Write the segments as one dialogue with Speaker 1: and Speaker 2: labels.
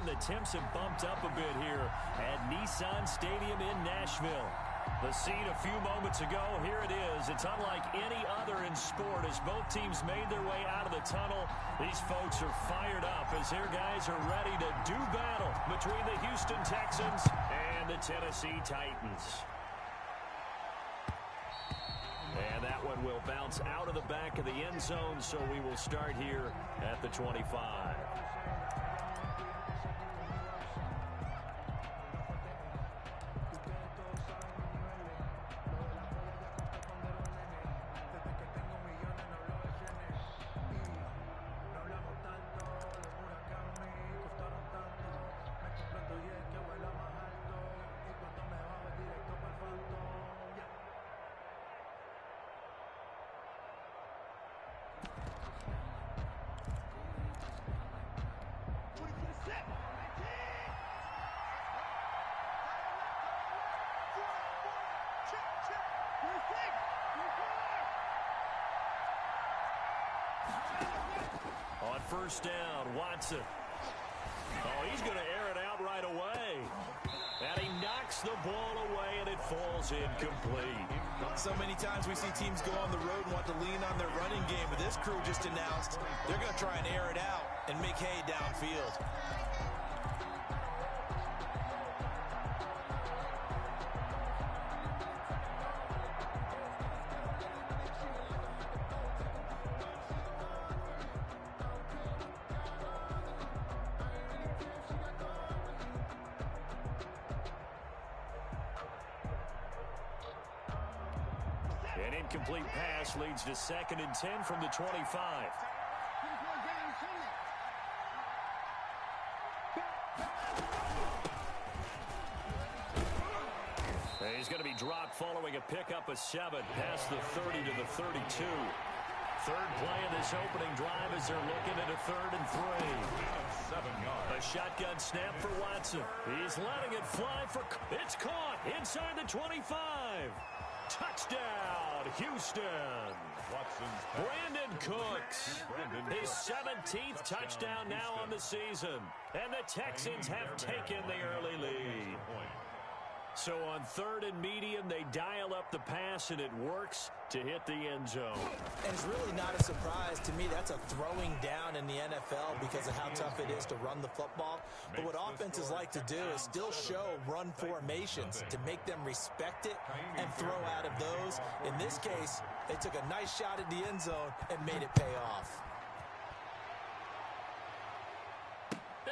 Speaker 1: The temps have bumped up a bit here at Nissan Stadium in Nashville. The scene a few moments ago, here it is. It's unlike any other in sport as both teams made their way out of the tunnel. These folks are fired up as their guys are ready to do battle between the Houston Texans and the Tennessee Titans. And that one will bounce out of the back of the end zone, so we will start here at the 25. On first down, Watson. Oh, he's going to air it out right away. And he knocks the ball away, and it falls incomplete.
Speaker 2: So many times we see teams go on the road and want to lean on their running game, but this crew just announced they're going to try and air it out and make hay downfield.
Speaker 1: An incomplete pass leads to 2nd and 10 from the 25. He's going to be dropped following a pickup of 7 past the 30 to the 32. Third play of this opening drive as they're looking at a 3rd and 3.
Speaker 3: 7 yards.
Speaker 1: A shotgun snap for Watson. He's letting it fly for... It's caught inside the 25. Touchdown, Houston. Brandon Cooks. His 17th touchdown now on the season. And the Texans have taken the early lead. So on 3rd and medium, they dial up the pass, and it works to hit the end zone.
Speaker 2: And it's really not a surprise to me. That's a throwing down in the NFL because of how tough it is to run the football. But what offenses like to do is still show run formations to make them respect it and throw out of those. In this case, they took a nice shot at the end zone and made it pay off.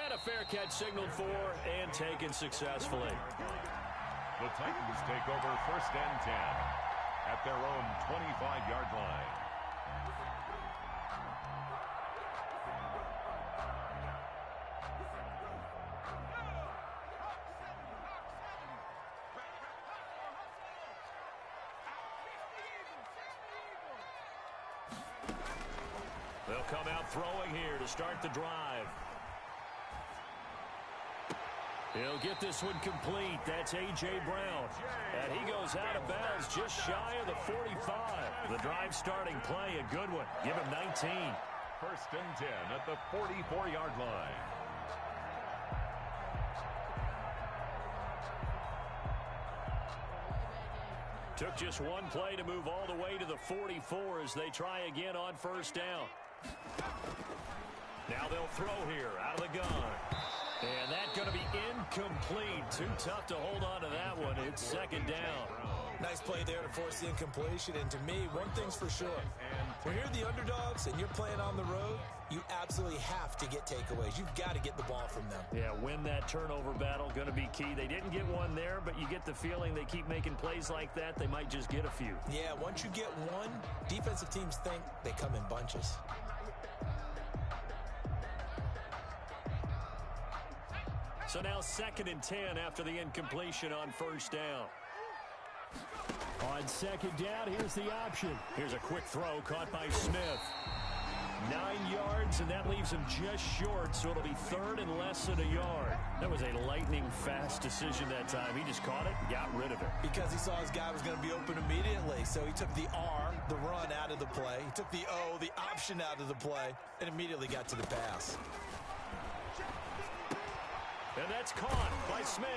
Speaker 1: And a fair catch signaled for and taken successfully.
Speaker 3: The Titans take over 1st and 10 at their own 25-yard line.
Speaker 1: They'll come out throwing here to start the drive. He'll get this one complete. That's A.J. Brown. And he goes out of bounds just shy of the 45. The drive starting play, a good one. Give him 19.
Speaker 3: 1st and 10 at the 44-yard line.
Speaker 1: Took just one play to move all the way to the 44 as they try again on 1st down. Now they'll throw here out of the gun. And that's going to be incomplete. Too tough to hold on to that one. It's 2nd down.
Speaker 2: Nice play there to force the incompletion. And to me, one thing's for sure. When you're the underdogs and you're playing on the road, you absolutely have to get takeaways. You've got to get the ball from them.
Speaker 1: Yeah, win that turnover battle, going to be key. They didn't get one there, but you get the feeling they keep making plays like that, they might just get a few.
Speaker 2: Yeah, once you get one, defensive teams think they come in bunches.
Speaker 1: So now 2nd and 10 after the incompletion on 1st down. On 2nd down, here's the option. Here's a quick throw caught by Smith. 9 yards, and that leaves him just short, so it'll be 3rd and less than a yard. That was a lightning-fast decision that time. He just caught it and got rid of it.
Speaker 2: Because he saw his guy was going to be open immediately, so he took the R, the run, out of the play. He took the O, the option, out of the play, and immediately got to the pass.
Speaker 1: And that's caught by Smith.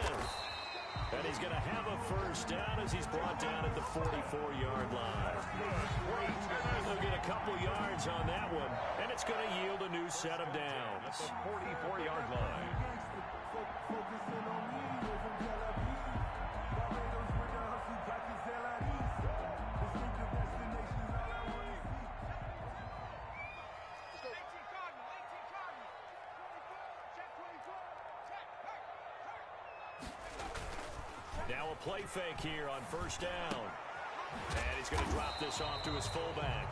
Speaker 1: And he's going to have a first down as he's brought down at the 44-yard line. They'll get a couple yards on that one, and it's going to yield a new set of downs.
Speaker 3: At the 44-yard line.
Speaker 1: Now a play fake here on first down. And he's going to drop this off to his fullback.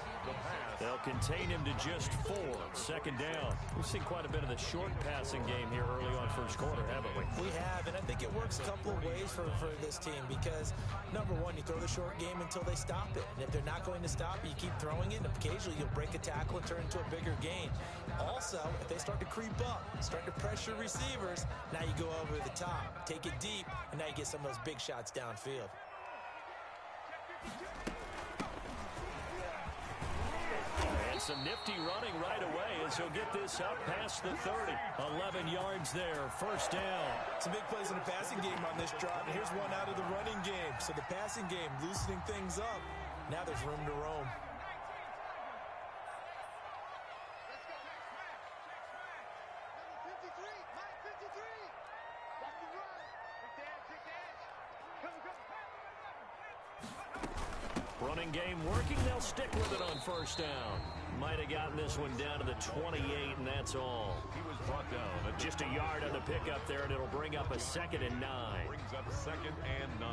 Speaker 1: They'll contain him to just 4. Second down. We've seen quite a bit of the short passing game here early on first quarter, haven't we?
Speaker 2: We have, and I think it works a couple of ways for this team because, number one, you throw the short game until they stop it. And if they're not going to stop it, you keep throwing it, and occasionally you'll break a tackle and turn it into a bigger gain. Also, if they start to creep up, start to pressure receivers, now you go over the top, take it deep, and now you get some of those big shots downfield.
Speaker 1: And some nifty running right away as he'll get this up past the 30. 11 yards there, first down.
Speaker 2: Some big plays in the passing game on this drive, and here's one out of the running game. So the passing game loosening things up. Now there's room to roam.
Speaker 1: Running game working. They'll stick with it on first down. Might have gotten this one down to the 28, and that's all.
Speaker 3: He was brought down.
Speaker 1: Just a yard on the pickup there, and it'll bring up a 2nd and 9.
Speaker 3: Brings up 2nd and 9.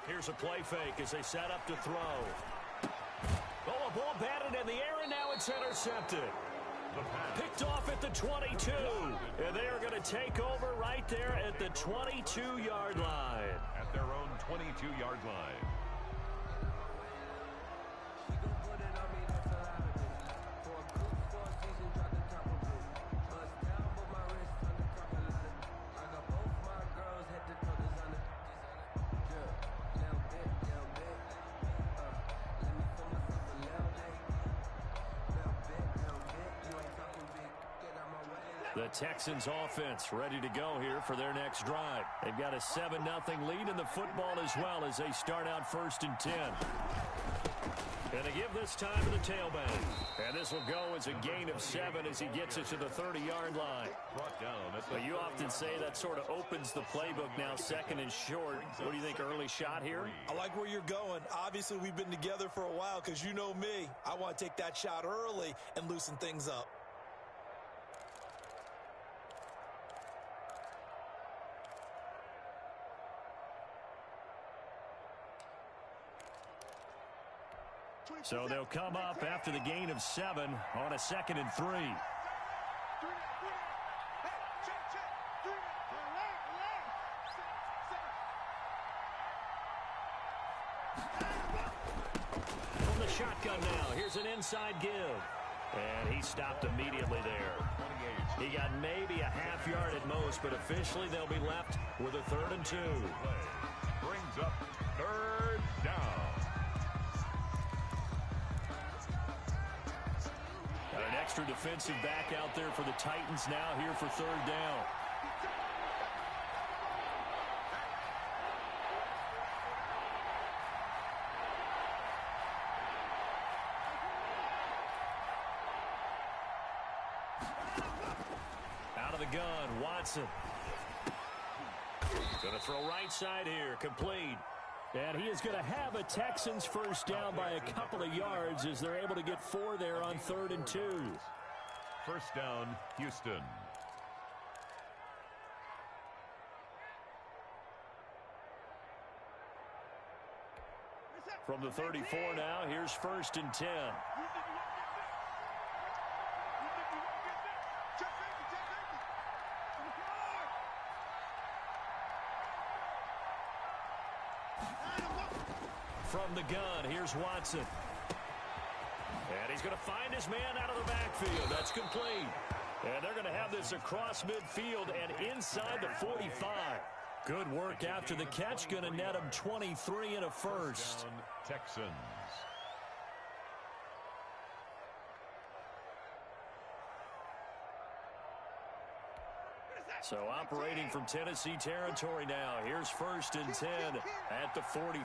Speaker 1: Here's a play fake as they set up to throw. Oh, a ball batted in the air, and now it's intercepted. Picked off at the 22. And they are going to take over right there at the 22-yard line.
Speaker 3: At their own 22-yard line.
Speaker 1: The Texans offense ready to go here for their next drive. They've got a 7-0 lead in the football as well as they start out 1st and 10. And they give this time to the tailback. And this will go as a gain of 7 as he gets it to the 30-yard line.
Speaker 3: Brought down.
Speaker 1: But you often say that sort of opens the playbook now, 2nd and short. What do you think, early shot here?
Speaker 2: I like where you're going. Obviously, we've been together for a while because you know me. I want to take that shot early and loosen things up.
Speaker 1: So they'll come up after the gain of 7 on a 2nd and 3. From the shotgun now, here's an inside give. And he stopped immediately there. He got maybe a half yard at most, but officially they'll be left with a 3rd and 2.
Speaker 3: Brings up 3rd down.
Speaker 1: An extra defensive back out there for the Titans now here for 3rd down. Out of the gun, Watson. Going to throw right side here, complete. And he is going to have a Texans first down by a couple of yards as they're able to get 4 there on 3rd and 2.
Speaker 3: First down, Houston.
Speaker 1: From the 34 now, here's 1st and 10. From the gun. Here's Watson. And he's going to find his man out of the backfield. That's complete. And they're going to have this across midfield and inside the 45. Good work after the catch. Going to net him 23 and a first.
Speaker 3: Texans.
Speaker 1: So operating from Tennessee territory now. Here's 1st and 10 at the 43.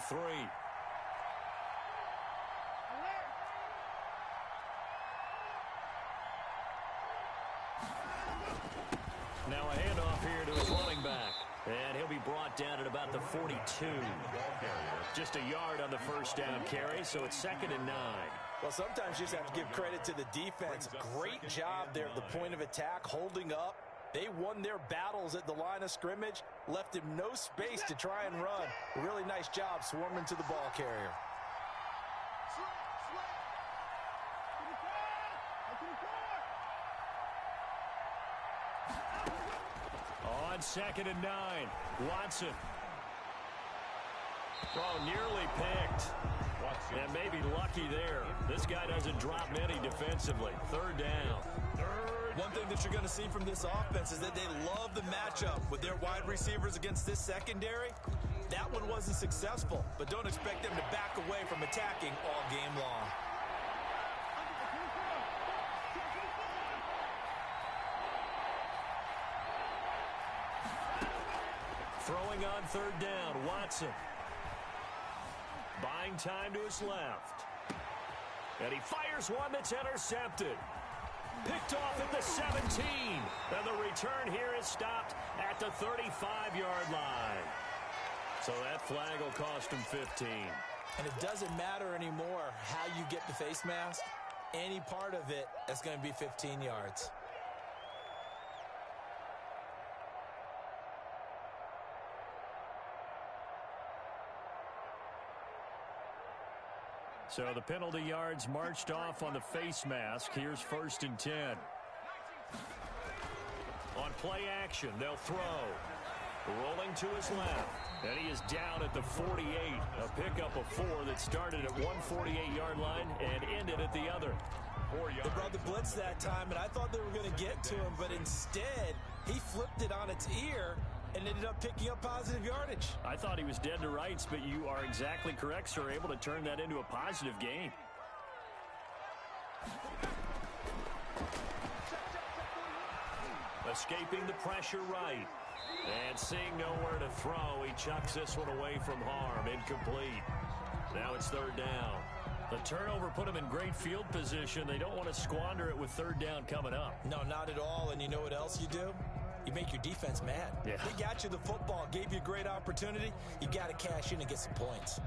Speaker 1: Now a handoff here to his running back. And he'll be brought down at about the 42. Just a yard on the first down carry, so it's 2nd and 9.
Speaker 2: Well, sometimes you just have to give credit to the defense. Great job there at the point of attack, holding up. They won their battles at the line of scrimmage, left him no space to try and run. A really nice job swarming to the ball carrier.
Speaker 1: On 2nd and 9, Watson. Oh, nearly picked. And maybe lucky there. This guy doesn't drop many defensively. 3rd down.
Speaker 2: One thing that you're going to see from this offense is that they love the matchup with their wide receivers against this secondary. That one wasn't successful, but don't expect them to back away from attacking all game long.
Speaker 1: Throwing on 3rd down, Watson. Buying time to his left. And he fires one that's intercepted. Picked off at the 17. And the return here is stopped at the 35-yard line. So that flag will cost him 15.
Speaker 2: And it doesn't matter anymore how you get the face mask. Any part of it is going to be 15 yards.
Speaker 1: So the penalty yards marched off on the face mask. Here's 1st and 10. On play action, they'll throw. Rolling to his left. And he is down at the 48. A pickup of 4 that started at 148-yard line and ended at the other.
Speaker 2: They brought the blitz that time, and I thought they were going to get to him, but instead, he flipped it on its ear and ended up picking up positive yardage.
Speaker 1: I thought he was dead to rights, but you are exactly correct, sir. Able to turn that into a positive gain. Escaping the pressure right. And seeing nowhere to throw, he chucks this one away from harm. Incomplete. Now it's 3rd down. The turnover put him in great field position. They don't want to squander it with 3rd down coming up.
Speaker 2: No, not at all. And you know what else you do? You make your defense mad.
Speaker 1: Yeah.
Speaker 2: They got you the football, gave you a great opportunity. You got to cash in and get some points.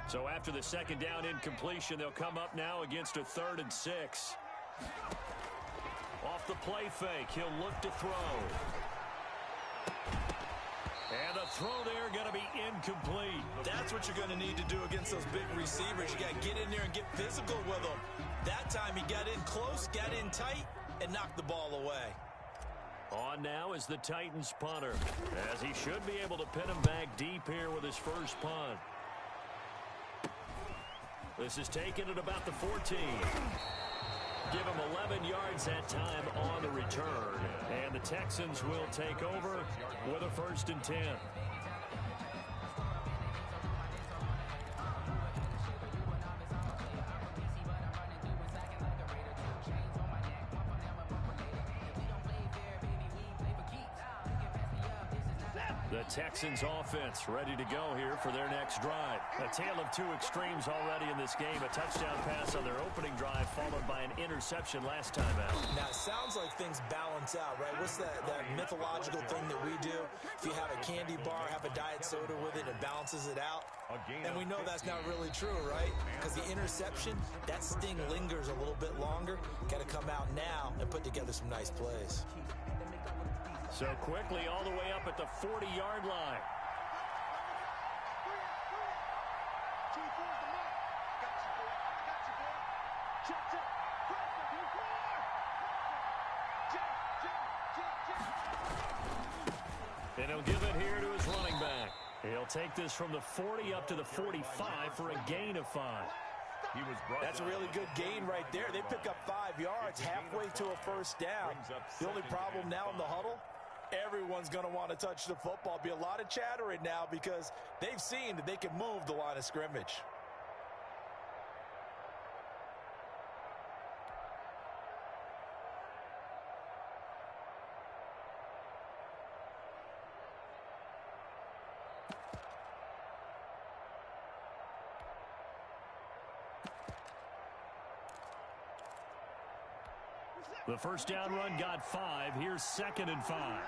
Speaker 1: So after the 2nd down incompletion, they'll come up now against a 3rd and 6. Off the play fake, he'll look to throw. And the throw there going to be incomplete.
Speaker 2: That's what you're going to need to do against those big receivers. You got to get in there and get physical with them. That time he got in close, got in tight, and knocked the ball away.
Speaker 1: On now is the Titans punter, as he should be able to pin him back deep here with his first punt. This is taken at about the 14. Give him 11 yards that time on the return. And the Texans will take over with a 1st and 10. The Texans offense ready to go here for their next drive. A tale of two extremes already in this game. A touchdown pass on their opening drive followed by an interception last time out.
Speaker 2: Now, it sounds like things balance out, right? What's that mythological thing that we do? If you have a candy bar, have a diet soda with it, it balances it out. And we know that's not really true, right? Because the interception, that sting lingers a little bit longer. Got to come out now and put together some nice plays.
Speaker 1: So quickly all the way up at the 40-yard line. And he'll give it here to his running back. He'll take this from the 40 up to the 45 for a gain of 5.
Speaker 2: That's a really good gain right there. They pick up 5 yards halfway to a first down. The only problem now in the huddle, everyone's going to want to touch the football. Be a lot of chattering now because they've seen that they can move the line of scrimmage.
Speaker 1: The first down run got 5. Here's 2nd and 5.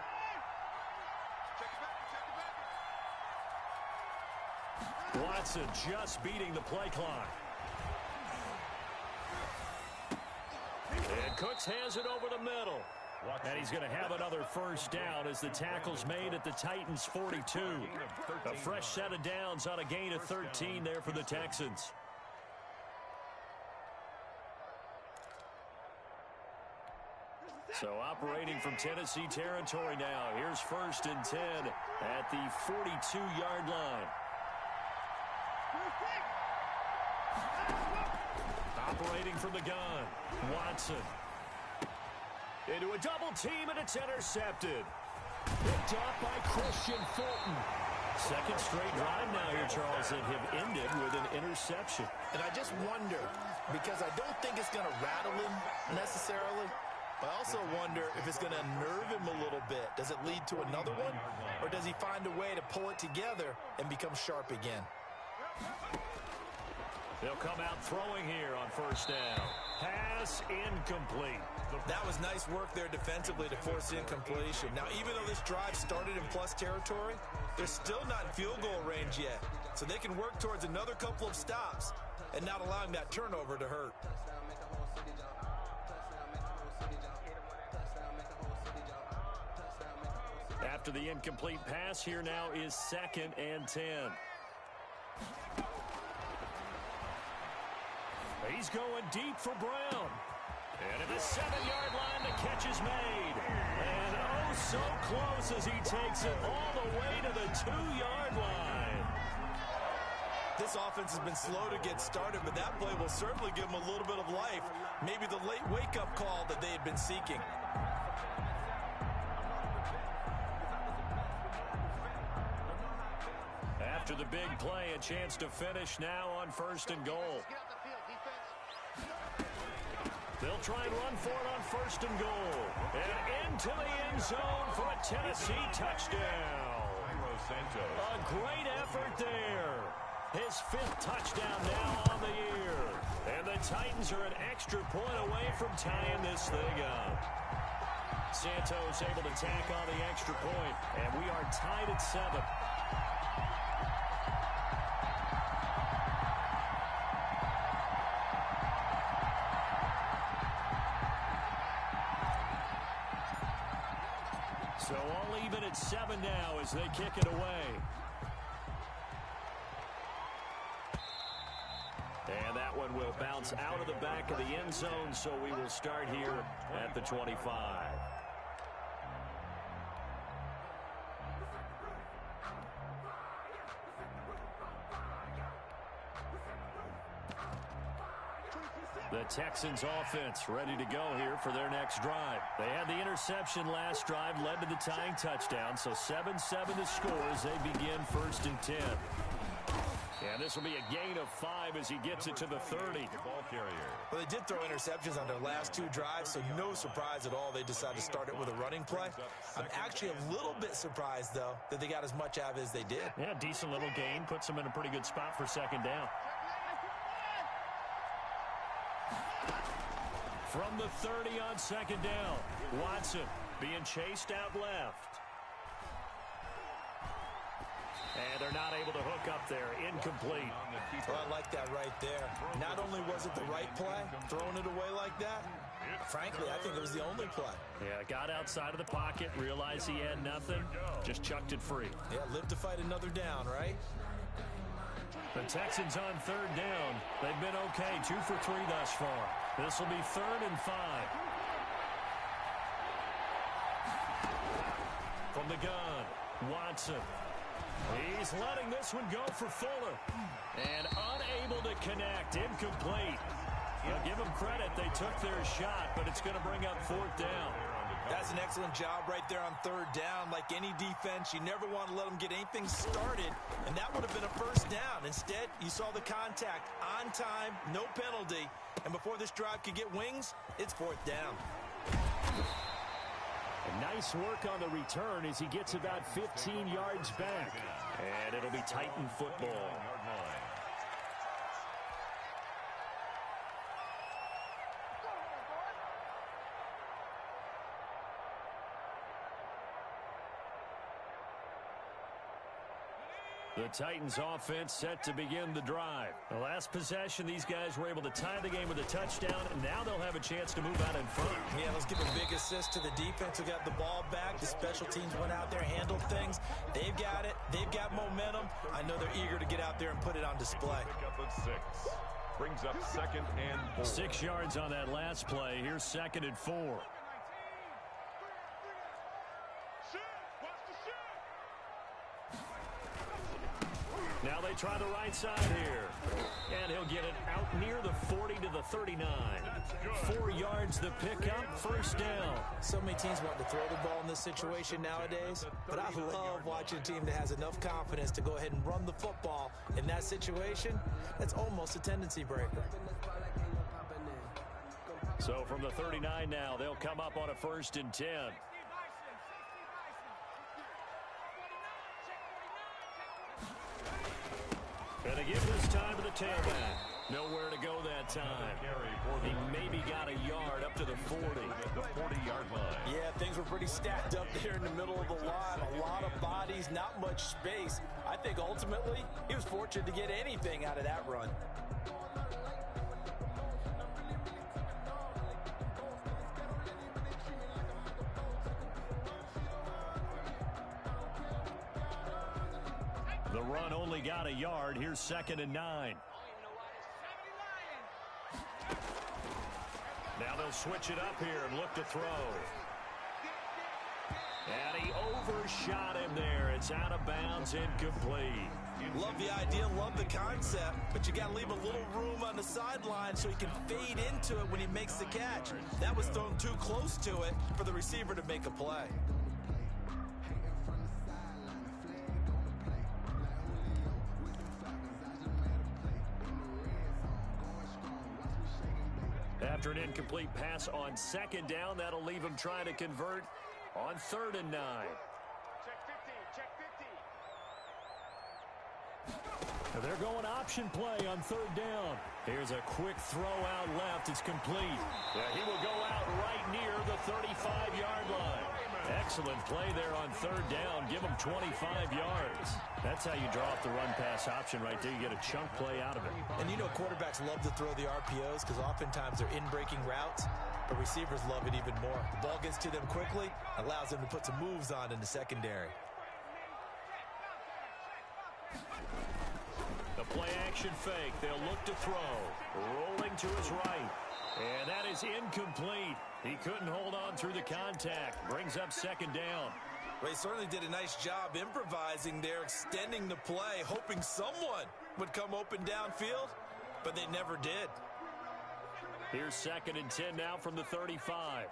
Speaker 1: Watson just beating the play clock. And Cooks has it over the middle. And he's going to have another first down as the tackle's made at the Titans' 42. A fresh set of downs on a gain of 13 there for the Texans. So operating from Tennessee territory now. Here's 1st and 10 at the 42-yard line. Operating from the gun. Watson. Into a double team, and it's intercepted. Picked off by Christian Fulton. Second straight drive now here, Charles, that have ended with an interception.
Speaker 2: And I just wonder, because I don't think it's going to rattle him necessarily, I also wonder if it's going to unnerve him a little bit. Does it lead to another one? Or does he find a way to pull it together and become sharp again?
Speaker 1: They'll come out throwing here on first down. Pass incomplete.
Speaker 2: That was nice work there defensively to force incompletion. Now, even though this drive started in plus territory, they're still not in field goal range yet. So they can work towards another couple of stops and not allowing that turnover to hurt.
Speaker 1: After the incomplete pass, here now is 2nd and 10. He's going deep for Brown. And at the 7-yard line, the catch is made. And oh, so close as he takes it all the way to the 2-yard line.
Speaker 2: This offense has been slow to get started, but that play will certainly give them a little bit of life. Maybe the late wake-up call that they had been seeking.
Speaker 1: After the big play, a chance to finish now on 1st and goal. They'll try and run for it on 1st and goal. And into the end zone for a Tennessee touchdown. A great effort there. His 5th touchdown now on the year. And the Titans are an extra point away from tying this thing up. Santos able to tack on the extra point, and we are tied at 7. So all even at 7 now as they kick it away. And that one will bounce out of the back of the end zone, so we will start here at the 25. The Texans offense ready to go here for their next drive. They had the interception last drive, led to the tying touchdown, so 7-7 the score as they begin 1st and 10. And this will be a gain of 5 as he gets it to the 30.
Speaker 2: Well, they did throw interceptions on their last 2 drives, so no surprise at all they decided to start it with a running play. I'm actually a little bit surprised, though, that they got as much out of it as they did.
Speaker 1: Yeah, decent little gain. Puts them in a pretty good spot for 2nd down. From the 30 on 2nd down, Watson being chased out left. And they're not able to hook up there. Incomplete.
Speaker 2: Well, I like that right there. Not only was it the right play, throwing it away like that, frankly, I think it was the only play.
Speaker 1: Yeah, got outside of the pocket, realized he had nothing, just chucked it free.
Speaker 2: Yeah, live to fight another down, right?
Speaker 1: The Texans on 3rd down. They've been okay, 2 for 3 thus far. This will be 3rd and 5. From the gun, Watson. He's letting this one go for Fuller. And unable to connect. Incomplete. Give them credit. They took their shot, but it's going to bring up fourth down.
Speaker 2: That's an excellent job right there on third down. Like any defense, you never want to let them get anything started, and that would have been a first down. Instead, you saw the contact on time, no penalty, and before this drive could get wings, it's fourth down.
Speaker 1: Nice work on the return as he gets about 15 yards back. And it'll be Titan football. The Titans offense set to begin the drive. The last possession, these guys were able to tie the game with a touchdown, and now they'll have a chance to move out in front.
Speaker 2: Yeah, let's give a big assist to the defense who got the ball back. The special teams went out there, handled things. They've got it. They've got momentum. I know they're eager to get out there and put it on display.
Speaker 3: Pickup of 6. Brings up 2nd and 4.
Speaker 1: 6 yards on that last play. Here's 2nd and 4. Now they try the right side here. And he'll get it out near the 40 to the 39. 4 yards the pickup, first down.
Speaker 2: So many teams want to throw the ball in this situation nowadays, but I love watching a team that has enough confidence to go ahead and run the football. In that situation, that's almost a tendency breaker.
Speaker 1: So from the 39 now, they'll come up on a 1st and 10. And again this time to the tailback. Nowhere to go that time. He maybe got a yard up to the 40.
Speaker 3: At the 40-yard line.
Speaker 2: Yeah, things were pretty stacked up there in the middle of the line. A lot of bodies, not much space. I think ultimately he was fortunate to get anything out of that run.
Speaker 1: The run only got a yard. Here's 2nd and 9. Now they'll switch it up here and look to throw. And he overshot him there. It's out of bounds, incomplete.
Speaker 2: Love the idea, love the concept, but you got to leave a little room on the sideline so he can fade into it when he makes the catch. That was thrown too close to it for the receiver to make a play.
Speaker 1: After an incomplete pass on 2nd down, that'll leave him trying to convert on 3rd and 9. They're going option play on 3rd down. Here's a quick throw out left. It's complete. He will go out right near the 35-yard line. Excellent play there on 3rd down. Give him 25 yards. That's how you draw up the run-pass option right there. You get a chunk play out of it.
Speaker 2: And you know quarterbacks love to throw the RPOs because oftentimes they're in-breaking routes, but receivers love it even more. The ball gets to them quickly, allows them to put some moves on in the secondary.
Speaker 1: The play-action fake. They'll look to throw. Rolling to his right. And that is incomplete. He couldn't hold on through the contact. Brings up 2nd down.
Speaker 2: Well, he certainly did a nice job improvising there, extending the play, hoping someone would come open downfield, but they never did.
Speaker 1: Here's 2nd and 10 now from the 35.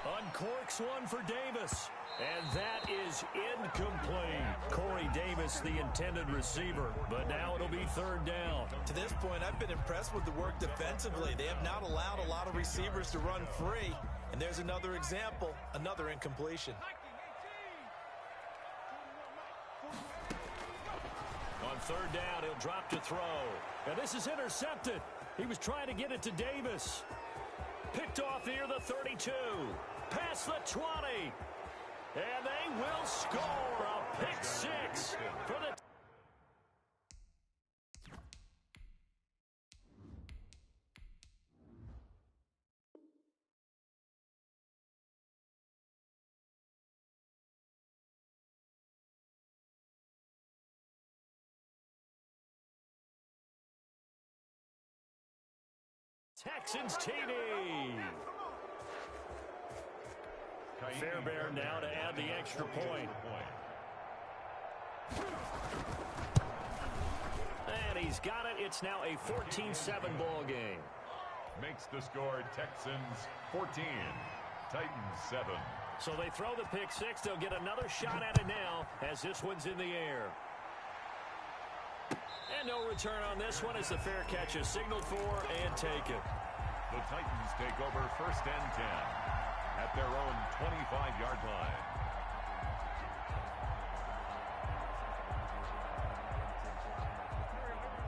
Speaker 1: Uncorks one for Davis. And that is incomplete. Corey Davis, the intended receiver. But now it'll be 3rd down.
Speaker 2: To this point, I've been impressed with the work defensively. They have not allowed a lot of receivers to run free. And there's another example, another incompletion.
Speaker 1: On 3rd down, he'll drop to throw. And this is intercepted. He was trying to get it to Davis. Picked off near the 32. Past the 20. And they will score a pick 6 for the Texans TD. Fairbairn now to add the extra point. And he's got it. It's now a 14-7 ball game.
Speaker 3: Makes the score Texans 14, Titans 7.
Speaker 1: So they throw the pick six. They'll get another shot at it now as this one's in the air. And no return on this one as the fair catch is signaled for and taken.
Speaker 3: The Titans take over 1st and 10 at their own 25-yard line.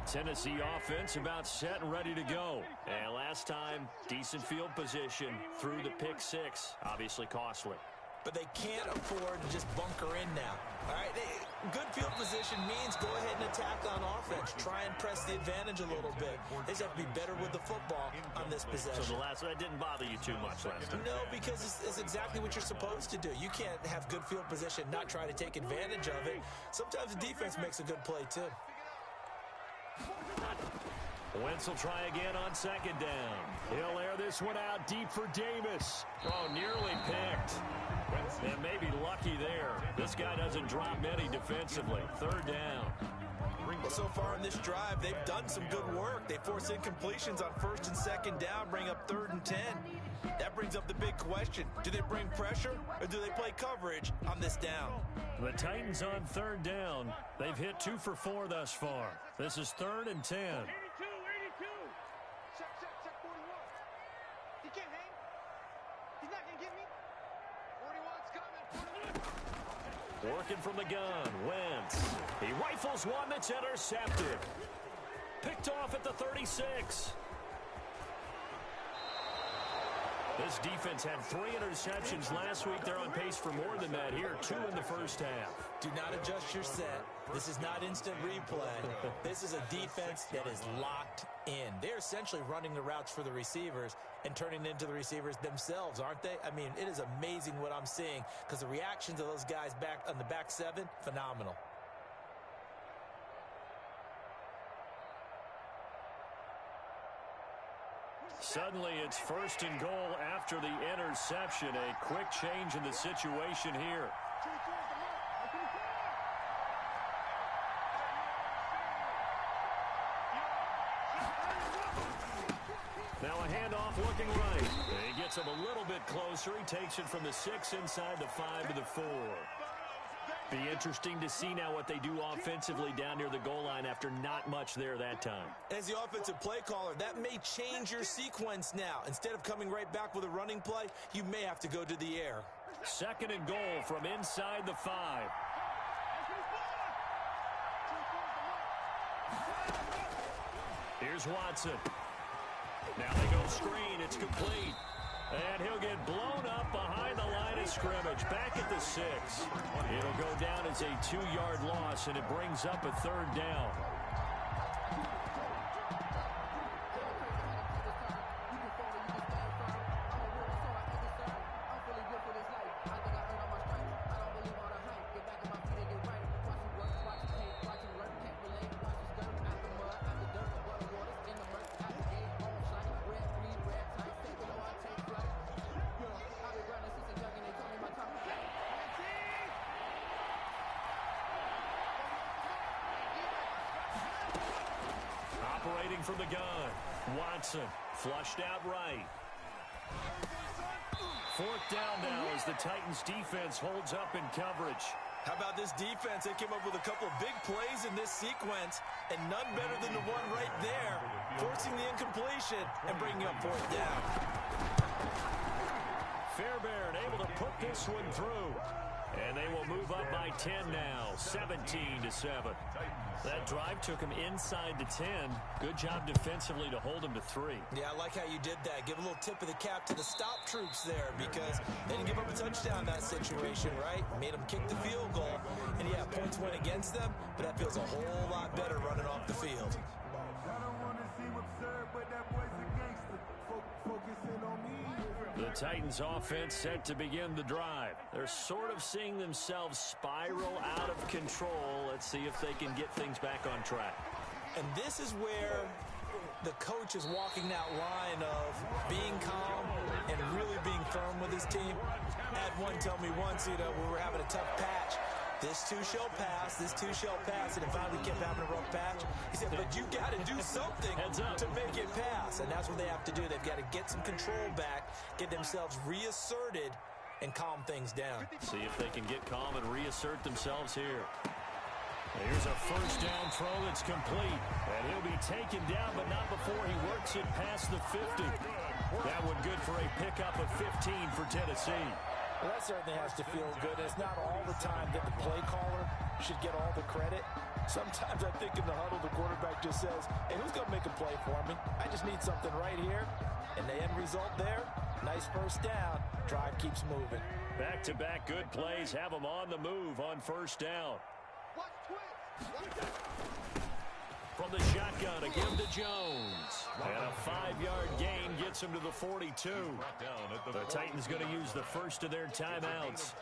Speaker 1: Tennessee offense about set and ready to go. And last time, decent field position through the pick six. Obviously costly.
Speaker 2: But they can't afford to just bunker in now. All right, good field position means go ahead and attack on offense. Try and press the advantage a little bit. They just have to be better with the football on this possession.
Speaker 1: So the last one didn't bother you too much last time?
Speaker 2: No, because it's exactly what you're supposed to do. You can't have good field position, not try to take advantage of it. Sometimes the defense makes a good play, too.
Speaker 1: Wentz will try again on 2nd down. He'll air this one out deep for Davis. Oh, nearly picked. And maybe lucky there. This guy doesn't drop many defensively. 3rd down.
Speaker 2: Well, so far in this drive, they've done some good work. They force incompletions on 1st and 2nd down, bring up 3rd and 10. That brings up the big question. Do they bring pressure or do they play coverage on this down?
Speaker 1: The Titans on 3rd down. They've hit 2 for 4 thus far. This is 3rd and 10.
Speaker 4: 82. Check 41. He can't hang. He's not going to get me. 41's coming.
Speaker 1: Working from the gun. Wentz. He rifles one that's intercepted. Picked off at the 36. This defense had 3 interceptions last week. They're on pace for more than that here. 2 in the first half.
Speaker 2: Do not adjust your set. This is not instant replay. This is a defense that is locked in. They're essentially running the routes for the receivers and turning it into the receivers themselves, aren't they? I mean, it is amazing what I'm seeing because the reactions of those guys back on the back 7, phenomenal.
Speaker 1: Suddenly, it's 1st and goal after the interception. A quick change in the situation here. Now a handoff looking right. He gets him a little bit closer. He takes it from the 6 inside the 5 to the 4. Be interesting to see now what they do offensively down near the goal line after not much there that time.
Speaker 2: As the offensive play caller, that may change your sequence now. Instead of coming right back with a running play, you may have to go to the air.
Speaker 1: 2nd and goal from inside the 5. Here's Watson. Now they go screen. It's complete. And he'll get blown up behind the line of scrimmage. Back at the 6. It'll go down as a 2-yard loss, and it brings up a 3rd down. Operating from the gun. Watson flushed out right. 4th down now as the Titans defense holds up in coverage.
Speaker 2: How about this defense? They came up with a couple of big plays in this sequence, and none better than the one right there, forcing the incompletion and bringing up 4th down.
Speaker 1: Fairbairn able to put this one through. And they will move up by 10 now, 17-7. That drive took him inside the 10. Good job defensively to hold him to 3.
Speaker 2: Yeah, I like how you did that. Give a little tip of the cap to the stop troops there because they didn't give up a touchdown in that situation, right? Made them kick the field goal. And, yeah, points went against them, but that feels a whole lot better running off the field.
Speaker 1: The Titans offense set to begin the drive. They're sort of seeing themselves spiral out of control. Let's see if they can get things back on track.
Speaker 2: And this is where the coach is walking that line of being calm and really being firm with his team. I had one tell me once, we were having a tough patch. This too shall pass, this too shall pass, and it finally kept having a rough patch. He said, but you got to do something to make it pass, and that's what they have to do. They've got to get some control back, get themselves reasserted, and calm things down.
Speaker 1: See if they can get calm and reassert themselves here. Here's a first down throw that's complete, and he'll be taken down, but not before he works it past the 50. That one good for a pickup of 15 for Tennessee.
Speaker 2: Well, that certainly has to feel good. It's not all the time that the play caller should get all the credit. Sometimes I think in the huddle, the quarterback just says, hey, who's going to make a play for me? I just need something right here. And the end result there, nice first down. Drive keeps moving.
Speaker 1: Back-to-back good plays have them on the move on first down. From the shotgun, again to Jones. And a 5-yard gain gets him to the 42. The Titans going to use the first of their timeouts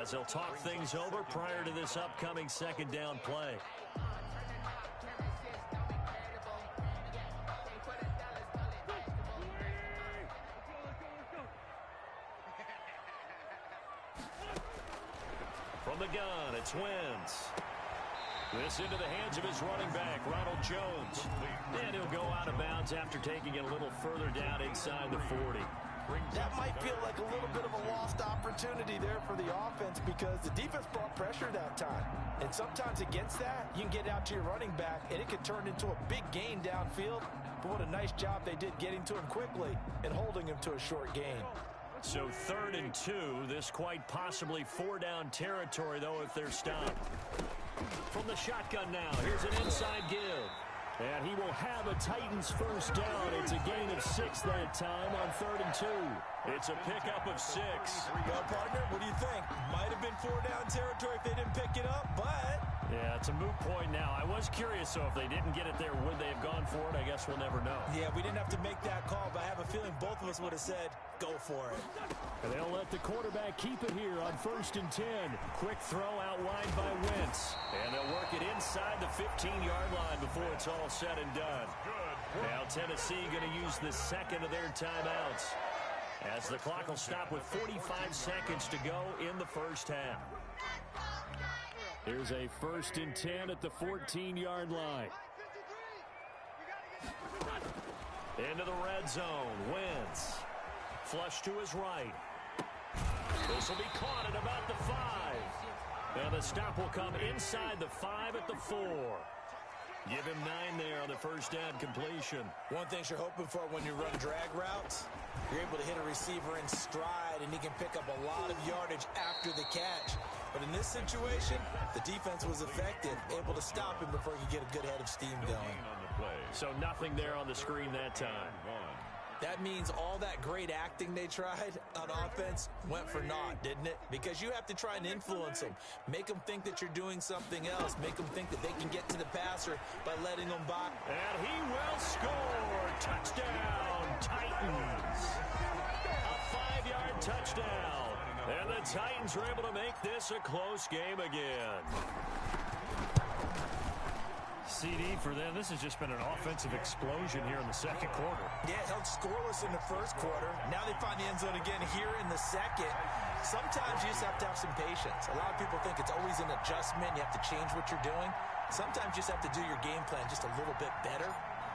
Speaker 1: as they'll talk things over prior to this upcoming second down play. From the gun, it's Wentz. This into the hands of his running back, Ronald Jones. And he'll go out of bounds after taking it a little further down inside the 40.
Speaker 2: That might feel like a little bit of a lost opportunity there for the offense because the defense brought pressure that time. And sometimes against that, you can get out to your running back, and it can turn into a big gain downfield. But what a nice job they did getting to him quickly and holding him to a short gain.
Speaker 1: So 3rd and 2, this quite possibly 4-down territory, though, if they're stopped. From the shotgun now, here's an inside give. And he will have a Titans first down. It's a gain of 6 that time on 3rd and 2. It's a pickup of 6.
Speaker 2: Well, partner, what do you think? Might have been 4-down territory if they didn't pick it up, but...
Speaker 1: Yeah, it's a moot point now. I was curious, so if they didn't get it there, would they have gone for it? I guess we'll never know.
Speaker 2: Yeah, we didn't have to make that call, but I have a feeling both of us would have said, go for it.
Speaker 1: And they'll let the quarterback keep it here on 1st and 10. Quick throw out wide by Wentz. And they'll work it inside the 15-yard line before it's all said and done. Now Tennessee going to use the second of their timeouts, as the clock will stop with 45 seconds to go in the first half. Here's a 1st and 10 at the 14-yard line. Into the red zone. Wentz. Flush to his right. This will be caught at about the 5. And the stop will come inside the 5 at the 4. Give him 9 there on the first down completion.
Speaker 2: One thing you're hoping for when you run drag routes, you're able to hit a receiver in stride, and he can pick up a lot of yardage after the catch. But in this situation, the defense was effective, able to stop him before he could get a good head of steam going.
Speaker 1: So nothing there on the screen that time.
Speaker 2: That means all that great acting they tried on offense went for naught, didn't it? Because you have to try and influence them. Make them think that you're doing something else. Make them think that they can get to the passer by letting them by.
Speaker 1: And he will score. Touchdown, Titans. A 5-yard touchdown. And the Titans are able to make this a close game again. CD for them, this has just been an offensive explosion here in the second quarter.
Speaker 2: Yeah, held scoreless in the first quarter. Now they find the end zone again here in the second. Sometimes you just have to have some patience. A lot of people think it's always an adjustment. You have to change what you're doing. Sometimes you just have to do your game plan just a little bit better.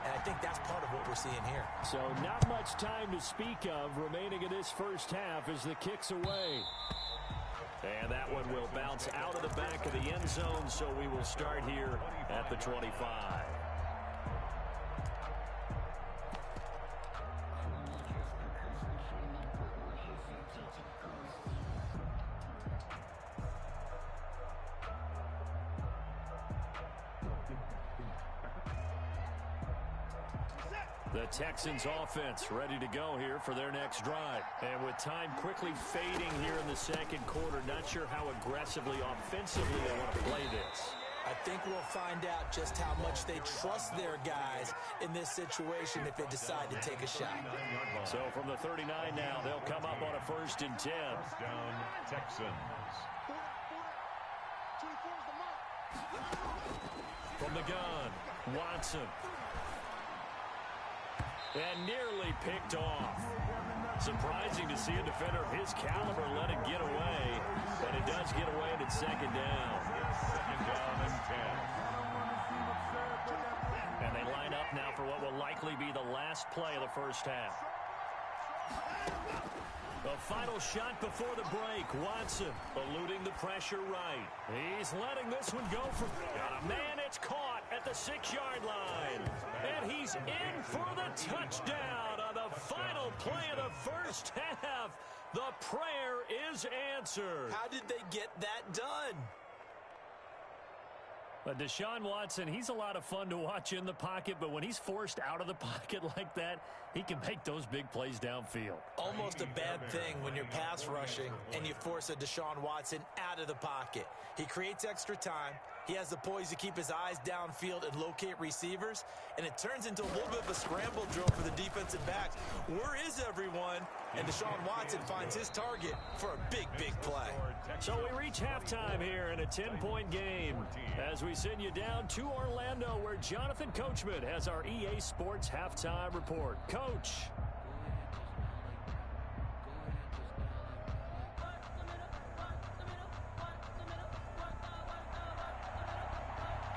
Speaker 2: And I think that's part of what we're seeing here.
Speaker 1: So not much time to speak of remaining in this first half as the kick's away. And that one will bounce out of the back of the end zone, so we will start here at the 25. The Texans offense ready to go here for their next drive. And with time quickly fading here in the second quarter, not sure how aggressively, offensively they want to play this.
Speaker 2: I think we'll find out just how much they trust their guys in this situation if they decide to take a shot.
Speaker 1: So from the 39 now, they'll come up on a 1st and 10.
Speaker 3: Down Texans.
Speaker 1: From the gun, Watson. And nearly picked off. Surprising to see a defender of his caliber let it get away. But it does get away and it's second down.
Speaker 3: Second down and 10.
Speaker 1: And they line up now for what will likely be the last play of the first half. The final shot before the break. Watson eluding the pressure right. He's letting this one go for a man. It's caught at the 6-yard line. And he's in for the touchdown on the final play of the first half. The prayer is answered.
Speaker 2: How did they get that done?
Speaker 1: But Deshaun Watson, he's a lot of fun to watch in the pocket, but when he's forced out of the pocket like that, he can make those big plays downfield.
Speaker 2: Almost a bad thing when you're pass rushing and you force a Deshaun Watson out of the pocket. He creates extra time. He has the poise to keep his eyes downfield and locate receivers, and it turns into a little bit of a scramble drill for the defensive backs. Where is everyone? And Deshaun Watson finds his target for a big, big play.
Speaker 1: So we reach halftime here in a 10-point game as we send you down to Orlando, where Jonathan Coachman has our EA Sports halftime report. Coach.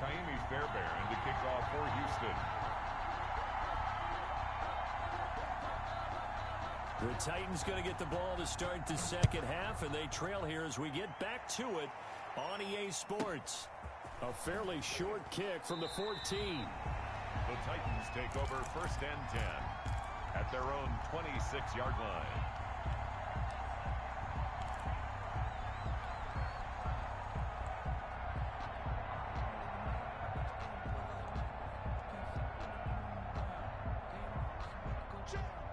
Speaker 3: Kaimi Fairbairn to kick off for Houston.
Speaker 1: The Titans going to get the ball to start the second half, and they trail here as we get back to it on EA Sports. A fairly short kick from the 14.
Speaker 3: The Titans take over first and 10 at their own 26-yard line.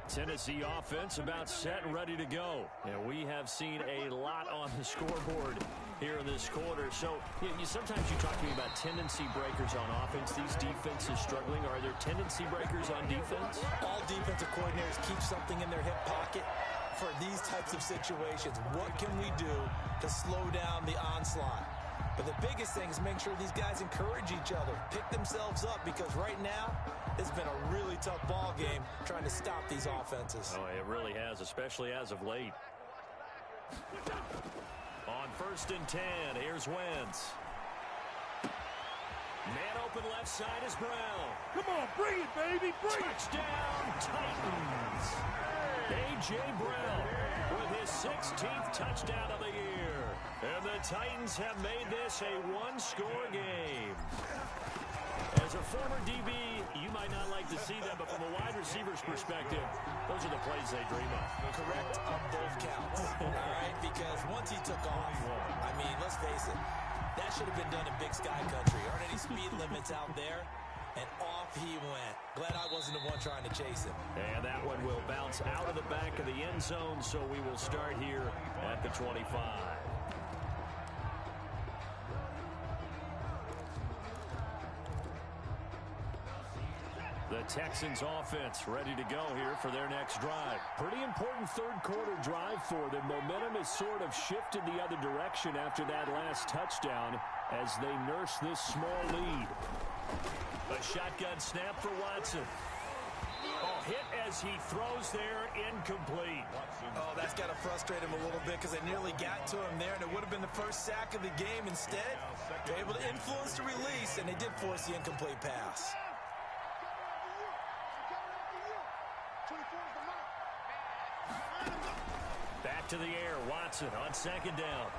Speaker 1: Tennessee offense about set and ready to go. And we have seen a lot on the scoreboard here in this quarter. So sometimes you talk to me about tendency breakers on offense. These defenses struggling. Are there tendency breakers on defense?
Speaker 2: All defensive coordinators keep something in their hip pocket for these types of situations. What can we do to slow down the onslaught? But the biggest thing is make sure these guys encourage each other, pick themselves up, because right now it's been a really tough ball game trying to stop these offenses.
Speaker 1: Oh, it really has, especially as of late. On first and 10, here's Wentz. Man open left side is Brown.
Speaker 5: Come on, bring it, baby, bring it.
Speaker 1: Touchdown, Titans. A.J. Brown with his 16th touchdown of the year. And the Titans have made this a one-score game. As a former DB, you might not like to see that, but from a wide receiver's perspective, those are the plays they dream of.
Speaker 2: Correct on both counts, all right? Because once he took off, I mean, let's face it, that should have been done in Big Sky Country. Aren't any speed limits out there? And off he went. Glad I wasn't the one trying to chase him.
Speaker 1: And that one will bounce out of the back of the end zone, so we will start here at the 25. The Texans offense ready to go here for their next drive. Pretty important third quarter drive for them. Momentum has sort of shifted the other direction after that last touchdown as they nurse this small lead. A shotgun snap for Watson. Oh, hit as he throws there, incomplete.
Speaker 2: Oh, that's got to frustrate him a little bit because they nearly got to him there, and it would have been the first sack of the game. Instead, they're able to influence the release, and they did force the incomplete pass.
Speaker 1: Back to the air, Watson on second down.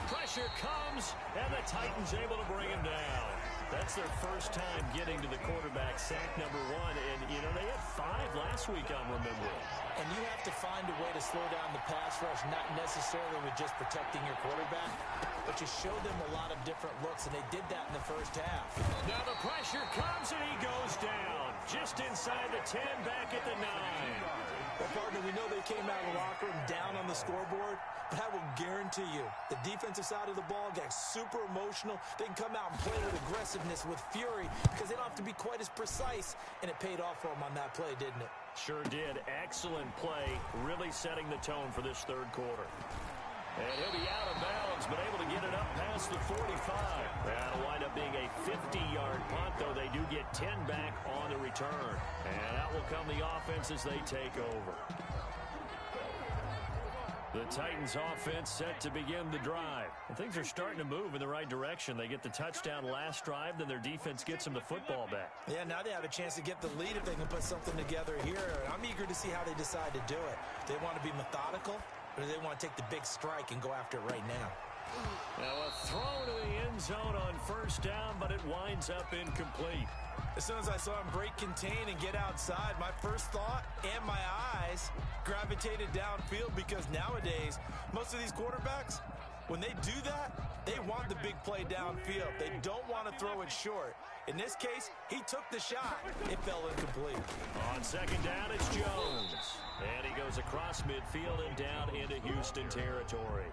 Speaker 1: Pressure comes, and the Titans able to bring him down. That's their first time getting to the quarterback, sack number 1. And, they had 5 last week, I'm remembering.
Speaker 2: And you have to find a way to slow down the pass rush, not necessarily with just protecting your quarterback, but you show them a lot of different looks, and they did that in the first half.
Speaker 1: Now the pressure comes, and he goes down. Just inside the 10, back at the 9.
Speaker 2: Well, partner, we know they came out of the locker room down on the scoreboard, but I will guarantee you the defensive side of the ball got super emotional. They can come out and play with aggressiveness, with fury, because they don't have to be quite as precise, and it paid off for them on that play, didn't it?
Speaker 1: Sure did. Excellent play, really setting the tone for this third quarter. And he'll be out of bounds, but able to get it up past the 45. That'll wind up being a 50-yard punt, though they do get 10 back on the return. And out will come the offense as they take over. The Titans offense set to begin the drive. And things are starting to move in the right direction. They get the touchdown last drive, then their defense gets them the football back.
Speaker 2: Yeah, now they have a chance to get the lead if they can put something together here. I'm eager to see how they decide to do it. Do they want to be methodical, or do they want to take the big strike and go after it right now?
Speaker 1: Now a throw to the end zone on first down, but it winds up incomplete.
Speaker 2: As soon as I saw him break contain and get outside, my first thought and my eyes gravitated downfield, because nowadays, most of these quarterbacks, when they do that, they want the big play downfield. They don't want to throw it short. In this case, he took the shot. It fell incomplete.
Speaker 1: On second down, it's Jones. And he goes across midfield and down into Houston territory.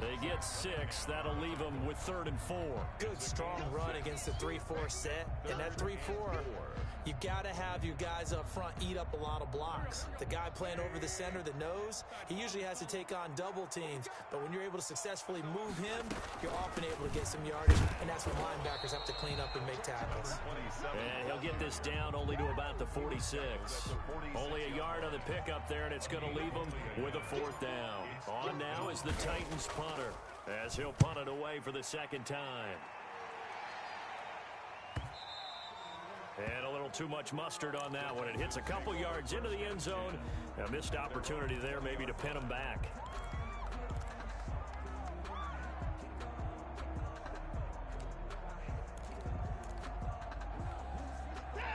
Speaker 1: They get 6. That'll leave them with 3rd and 4.
Speaker 2: Good, strong run against the 3-4 set. And that 3-4, you've got to have your guys up front eat up a lot of blocks. The guy playing over the center, the nose, he usually has to take on double teams. But when you're able to successfully move him, you're often able to get some yardage. And that's when linebackers have to clean up and make tackles.
Speaker 1: And he'll get this down only to about the 46. Only a yard on the pickup there, and it's going to leave them with a 4th down. On now is the Titans punter, as he'll punt it away for the second time. And a little too much mustard on that one. It hits a couple yards into the end zone. A missed opportunity there maybe to pin them back.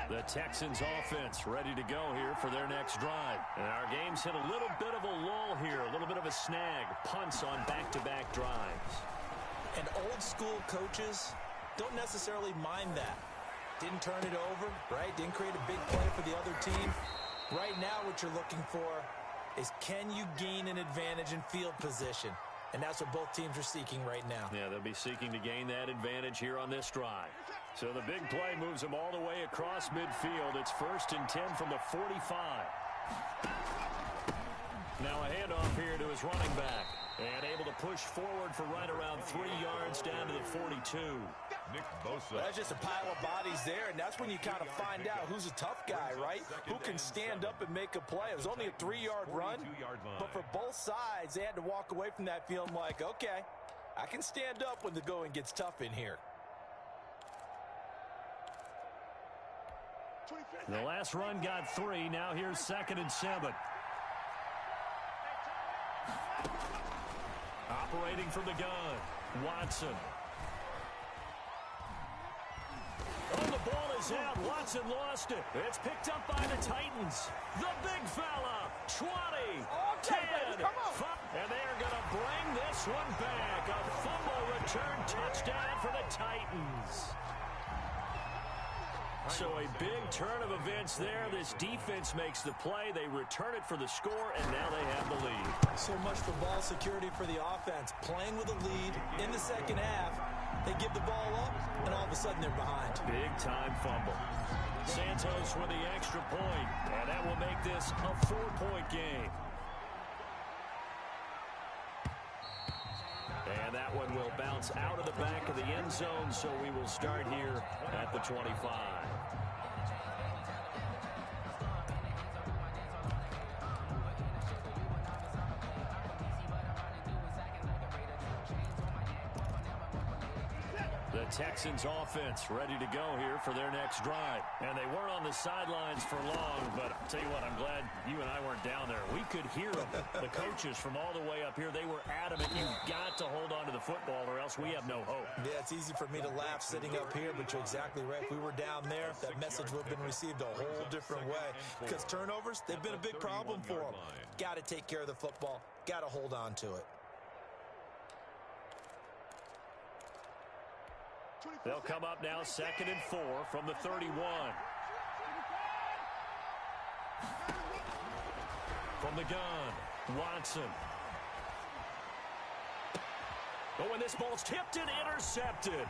Speaker 1: The Texans offense ready to go here for their next drive. And our game's hit a little bit of a lull here, a little bit of a snag. Punts on back-to-back drives.
Speaker 2: And old school coaches don't necessarily mind that. Didn't turn it over, right? Didn't create a big play for the other team. Right now what you're looking for is, can you gain an advantage in field position? And that's what both teams are seeking right now.
Speaker 1: Yeah, they'll be seeking to gain that advantage here on this drive. So the big play moves them all the way across midfield. It's 1st and 10 from the 45. Now a handoff here to his running back. And able to push forward for right around 3 yards down to the 42.
Speaker 3: Nick Bosa.
Speaker 2: That's just a pile of bodies there, and that's when you kind of find out who's a tough guy, right? Who can stand up and make a play. It was only a 3-yard run, but for both sides, they had to walk away from that feeling like, okay, I can stand up when the going gets tough in here.
Speaker 1: The last run got 3. Now here's 2nd and 7. Operating from the gun, Watson. Oh, the ball is out. Watson lost it. It's picked up by the Titans. The big fella, 20, 10, 5. And they are going to bring this one back. A fumble return touchdown for the Titans. So a big turn of events there. This defense makes the play. They return it for the score, and now they have the lead.
Speaker 2: So much for ball security for the offense. Playing with a lead in the second half, they give the ball up, and all of a sudden they're behind.
Speaker 1: Big-time fumble. Santos with the extra point, and that will make this a 4-point game. And that one will bounce out of the back of the end zone, so we will start here at the 25. The Texans offense ready to go here for their next drive. And they weren't on the sidelines for long, but I'll tell you what, I'm glad you and I weren't down there. We could hear them, the coaches from all the way up here. They were adamant, you've got to hold on to the football or else we have no hope.
Speaker 2: Yeah, it's easy for me to laugh sitting up here, but you're exactly right. If we were down there, that message would have been received a whole different way. Because turnovers, they've been a big problem for them. Got to take care of the football. Got to hold on to it.
Speaker 1: They'll come up now 2nd and 4 from the 31. From the gun, Watson. Oh, and this ball's tipped and intercepted.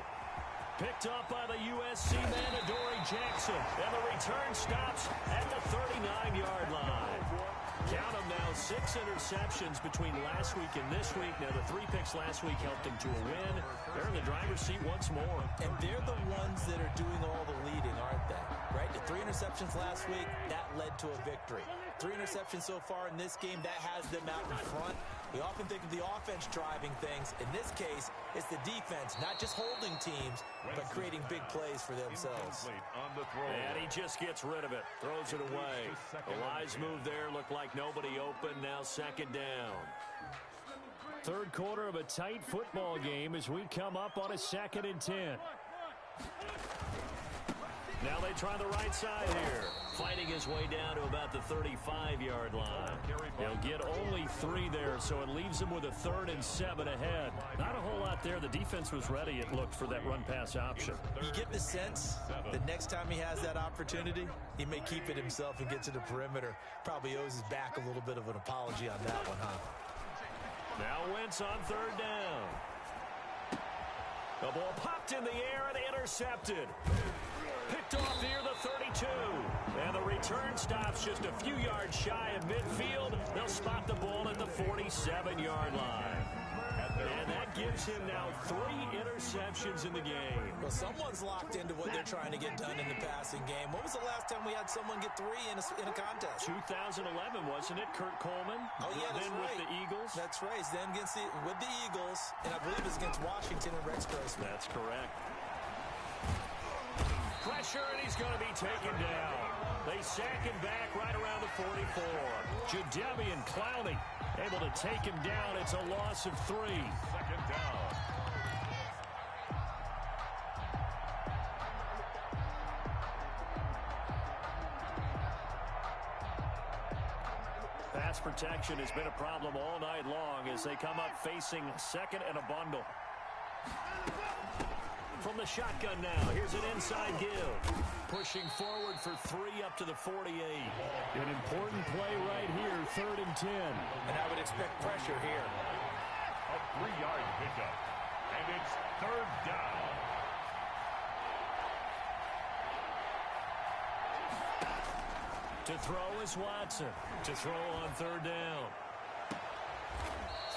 Speaker 1: Picked up by the USC man, Adoree Jackson. And the return stops at the 39-yard line. Count them now, 6 interceptions between last week and this week. Now, the 3 picks last week helped them to a win. They're in the driver's seat once more.
Speaker 2: And they're the ones that are doing all the leading, aren't they? Right? The 3 interceptions last week, that led to a victory. 3 interceptions so far in this game, that has them out in front. We often think of the offense driving things. In this case, it's the defense, not just holding teams, but creating big plays for themselves.
Speaker 1: And he just gets rid of it, throws it away. The wise move there, looked like nobody open, now second down. Third quarter of a tight football game as we come up on a 2nd and 10. Now they try the right side here. Fighting his way down to about the 35-yard line. He'll get only 3 there, so it leaves him with a 3rd and 7 ahead. Not a whole lot there. The defense was ready, it looked, for that run-pass option.
Speaker 2: You get the sense that next time he has that opportunity, he may keep it himself and get to the perimeter. Probably owes his back a little bit of an apology on that one, huh?
Speaker 1: Now Wentz on 3rd down. The ball popped in the air and intercepted. Picked off near the 32. And the return stops just a few yards shy of midfield. They'll spot the ball at the 47-yard line. And that gives him now 3 interceptions in the game.
Speaker 2: Well, someone's locked into what they're trying to get done in the passing game. When was the last time we had someone get 3 in a contest?
Speaker 1: 2011, wasn't it? Kurt Coleman?
Speaker 2: Oh, yeah, that's
Speaker 1: then
Speaker 2: right.
Speaker 1: with the Eagles?
Speaker 2: That's right. Then with the Eagles, and I believe it's against Washington and Rex Grossman.
Speaker 1: That's correct. Pressure, and he's going to be taken down. They sack him back right around the 44. Jadeveon Clowney able to take him down. It's a loss of 3.
Speaker 3: 2nd down.
Speaker 1: Pass protection has been a problem all night long as they come up facing 2nd and a bundle. From the shotgun now, here's an inside give. Pushing forward for 3 up to the 48. An important play right here, 3rd and 10.
Speaker 2: And I would expect pressure here.
Speaker 3: A 3-yard pickup. And it's 3rd down.
Speaker 1: To throw is Watson. To throw on 3rd down.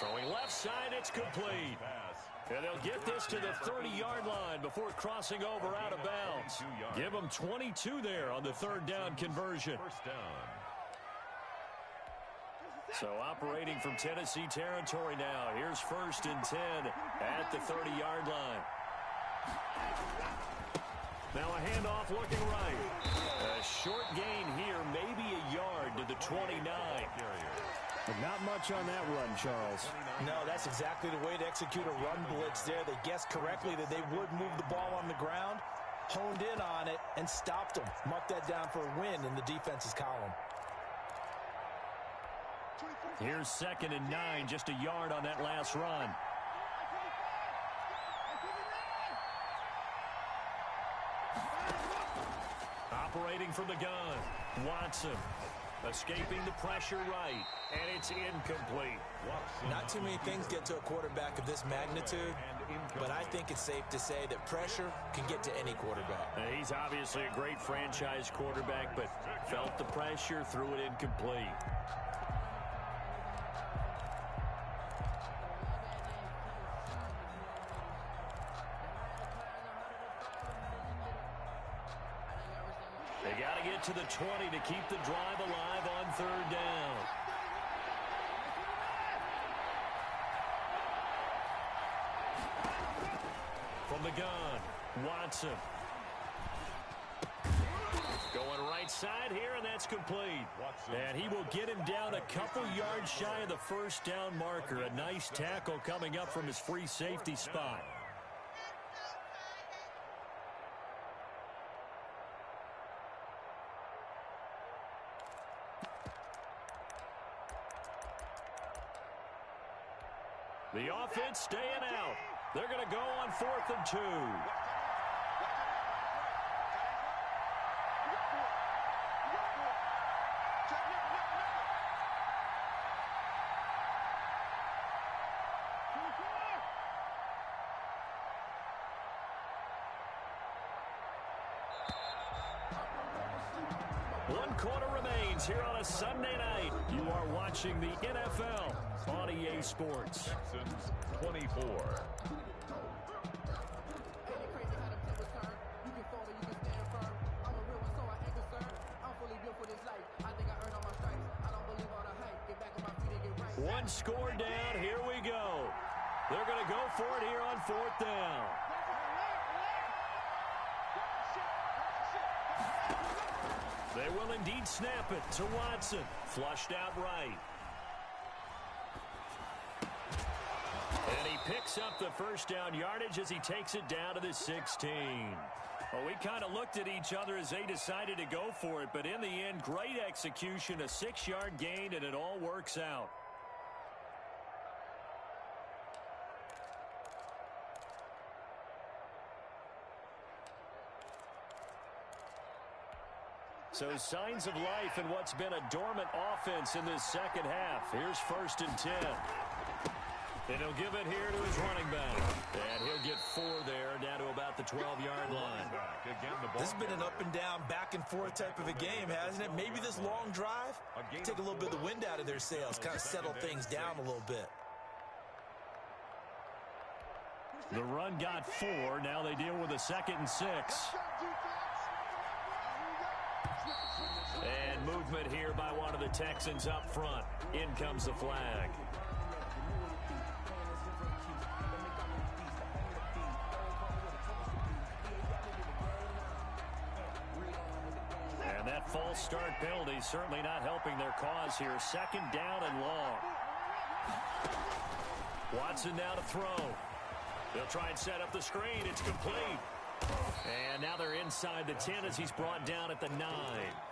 Speaker 1: Throwing left side, it's complete. And they'll get this to the 30-yard line before crossing over out of bounds. Give them 22 there on the 3rd down conversion.
Speaker 3: 1st down.
Speaker 1: So operating from Tennessee territory now. Here's 1st and 10 at the 30-yard line. Now a handoff looking right. A short gain here, maybe a yard to the 29.
Speaker 5: But not much on that run, Charles.
Speaker 2: No, that's exactly the way to execute a run blitz there. They guessed correctly that they would move the ball on the ground, honed in on it, and stopped them. Mark that down for a win in the defense's column.
Speaker 1: Here's 2nd and 9, just a yard on that last run. Operating from the gun, Watson. Escaping the pressure right, and it's incomplete.
Speaker 2: Not too many things get to a quarterback of this magnitude, but I think it's safe to say that pressure can get to any quarterback.
Speaker 1: He's obviously a great franchise quarterback, but felt the pressure, threw it incomplete. They got to get to the 20 to keep the drive alive on 3rd down. From the gun, Watson. Going right side here, and that's complete. And he will get him down a couple yards shy of the 1st down marker. A nice tackle coming up from his free safety spot. The offense staying out. They're going to go on 4th and 2. One quarter remains here on a Sunday night. You are watching the NFL on EA Sports.
Speaker 3: Texans 24.
Speaker 1: One score down. Here we go. They're going to go for it here on 4th down. They will indeed snap it to Watson. Flushed out right. And he picks up the first down yardage as he takes it down to the 16. Well, we kind of looked at each other as they decided to go for it, but in the end, great execution, a 6-yard gain, and it all works out. So signs of life in what's been a dormant offense in this second half. Here's 1st and 10. And he'll give it here to his running back. And he'll get 4 there, down to about the 12-yard line.
Speaker 2: This has been an up and down, back and forth type of a game, hasn't it? Maybe this long drive, take a little bit of the wind out of their sails, kind of settle things down a little bit.
Speaker 1: The run got 4. Now they deal with a 2nd and 6. And movement here by one of the Texans up front. In comes the flag. And that false start penalty certainly not helping their cause here. 2nd down and long. Watson now to throw. They'll try and set up the screen. It's complete. And now they're inside the 10 as he's brought down at the 9.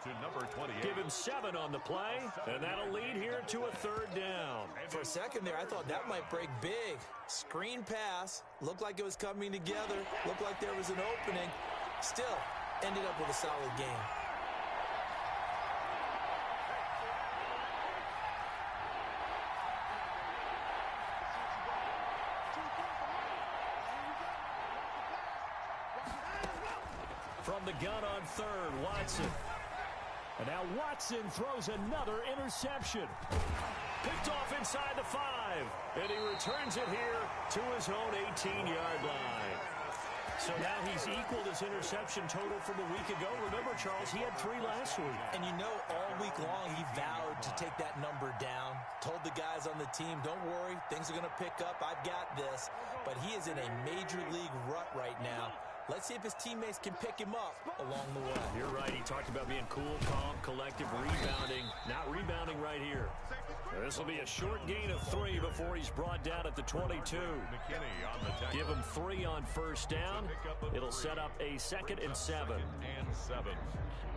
Speaker 3: To number 28.
Speaker 1: Give him 7 on the play, and that'll lead here to a 3rd down.
Speaker 2: For a second there, I thought that might break big. Screen pass. Looked like it was coming together. Looked like there was an opening. Still, ended up with a solid game.
Speaker 1: From the gun on 3rd, Watson. And now Watson throws another interception. Picked off inside the 5. And he returns it here to his own 18-yard line. So now he's equaled his interception total from a week ago. Remember, Charles, he had 3 last week.
Speaker 2: And you know, all week long he vowed to take that number down. Told the guys on the team, don't worry, things are going to pick up. I've got this. But he is in a major league rut right now. Let's see if his teammates can pick him up along the way.
Speaker 1: You're right. He talked about being cool, calm, collective, rebounding. Not rebounding right here. This will be a short gain of 3 before he's brought down at the 22. Give him 3 on 1st down. It'll set up a 2nd and 7.
Speaker 3: 2nd and 7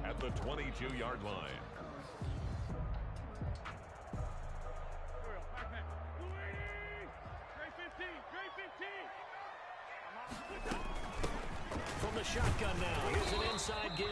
Speaker 3: at the 22-yard line.
Speaker 1: From the shotgun now, here's an inside give.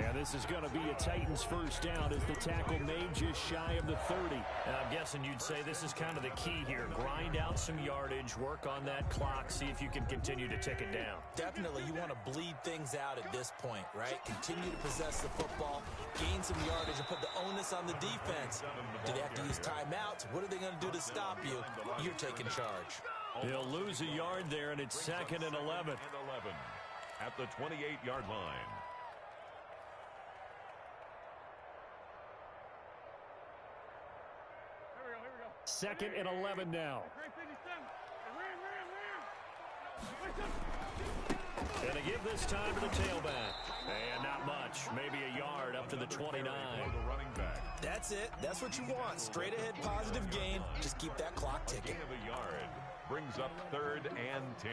Speaker 1: And this is going to be a Titans 1st down as the tackle made just shy of the 30. And I'm guessing you'd say this is kind of the key here. Grind out some yardage, work on that clock, see if you can continue to tick it down.
Speaker 2: Definitely, you want to bleed things out at this point, right? Continue to possess the football, gain some yardage, and put the onus on the defense. Do they have to use timeouts? What are they going to do to stop you? You're taking charge.
Speaker 1: They'll lose a yard there, and it's 2nd and 11.
Speaker 3: At the 28-yard line.
Speaker 1: Second and 11 now. And to give this time to the tailback. And not much. Maybe a yard up to the 29.
Speaker 2: That's it. That's what you want. Straight ahead positive gain. Just keep that clock ticking.
Speaker 3: A yard brings up 3rd and 10.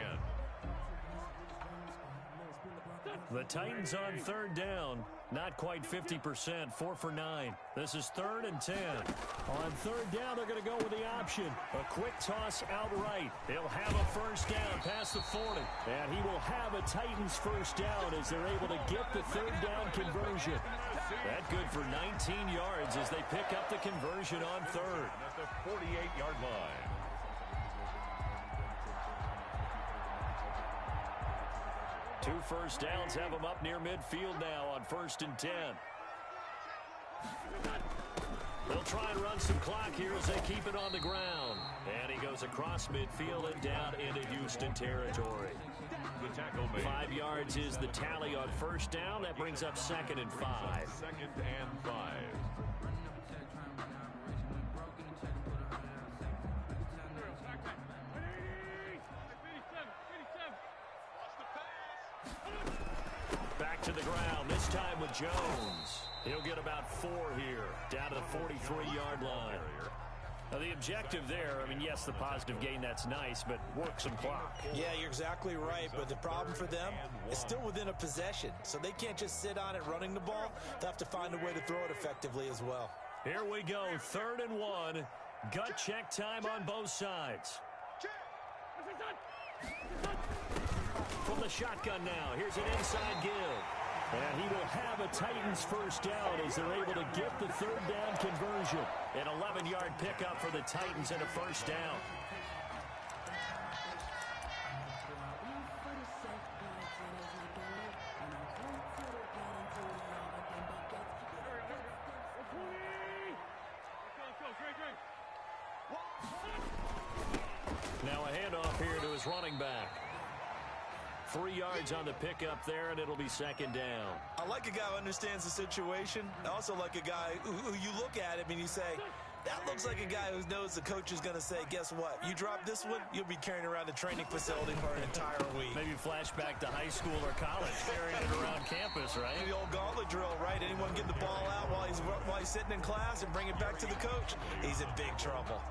Speaker 1: The Titans on 3rd down. Not quite 50%. 4 for 9. This is 3rd and 10. On 3rd down, they're going to go with the option. A quick toss outright. He'll have a 1st down past the 40. And he will have a Titans 1st down as they're able to get the 3rd down conversion. That good for 19 yards as they pick up the conversion on 3rd.
Speaker 3: At the 48-yard line.
Speaker 1: 2 first downs have them up near midfield now on 1st and 10. They'll try and run some clock here as they keep it on the ground. And he goes across midfield and down into Houston territory.
Speaker 3: The tackle made.
Speaker 1: 5 yards is the tally on first down. That brings up 2nd and 5.
Speaker 3: 2nd and 5.
Speaker 1: Back to the ground, this time with Jones. He'll get about 4 here, down to the 43-yard line. Now, the objective there, I mean, yes, the positive gain, that's nice, but work some clock.
Speaker 2: Yeah, you're exactly right, but the problem for them is still within a possession, so they can't just sit on it running the ball. They have to find a way to throw it effectively as well.
Speaker 1: Here we go, 3rd and 1. Gut check time on both sides. From the shotgun now, here's an inside give. And he will have a Titans first down as they're able to get the 3rd down conversion. An 11-yard pickup for the Titans and a first down. Now a handoff here to his running back. 3 yards on the pickup there, and it'll be 2nd down.
Speaker 2: I like a guy who understands the situation. I also like a guy who you look at him and you say, that looks like a guy who knows the coach is going to say, guess what? You drop this one, you'll be carrying around the training facility for an entire week.
Speaker 1: Maybe flashback to high school or college, carrying it around campus, right?
Speaker 2: The old gauntlet drill, right? Anyone get the ball out while he's sitting in class and bring it back to the coach? He's in big trouble.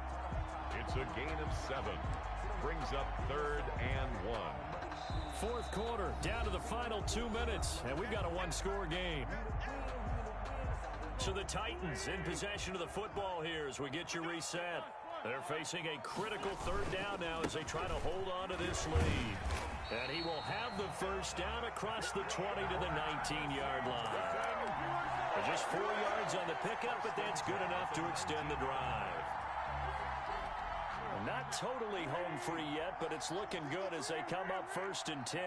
Speaker 3: It's a gain of 7. Brings up 3rd and 1.
Speaker 1: 4th quarter, down to the final 2 minutes, and we've got a 1-score game. So the Titans in possession of the football here as we get you reset. They're facing a critical 3rd down now as they try to hold on to this lead. And he will have the first down across the 20 to the 19-yard line. Just 4 yards on the pickup, but that's good enough to extend the drive. Not totally home free yet, but it's looking good as they come up 1st and 10.